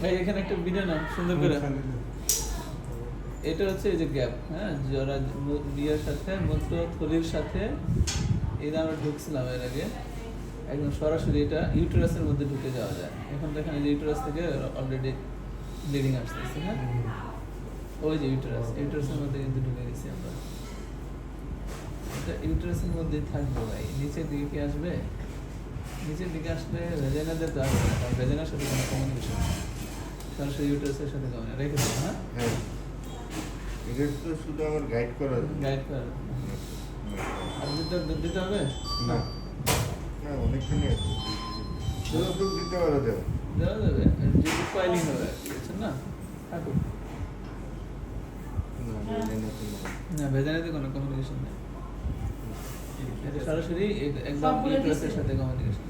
ভাই এখানে একটা ভিডিও নাও সুন্দর করে। এটা হচ্ছে এই যে গ্যাপ, হ্যাঁ, যারা বিয়ের সাথে মূত্র থলির সাথে এই যে আমরা ঢুকছিলাম এর আগে, একদম সরাসরি এটা ইউটেরাসের মধ্যে ঢুকে যাওয়া যায়। এখন দেখেন এই যে ইউটেরাস থেকে অলরেডি ব্লিডিং আসতেছে, হ্যাঁ, ওই যে ইউটেরাসের মধ্যে কিন্তু ঢুকে গেছি আমরা। এটা ইউটেরাসের মধ্যে থাকবে ভাই, নিচের দিকে কি আসবে? নিচের দিকে আসলে ভেজাইনাতে তো আসবে না, কারণ ভেজাইনার সাথে কোনো কমিউনিকেশন নেই, সরাসরি ইউটেরাসের সাথে কমিউনিকেশন রেখে দেবো। হ্যাঁ, হ্যাঁ, এটা তো শুধু আমার গাইড করা। গাইড করা। আর দিতে হবে না না, অনেকখানি আছে, যতটুকু দিতে পারো দেও। দেওয়া যাবে, যেহেতু কয়েলিং হবে আর কি, বুঝছেন না? থাকুক। না, ভেজাইনাতে কোনো কমিউনিকেশন নেই, এটা সরাসরি একদম ইউটেরাসের সাথে কমিউনিকেশন।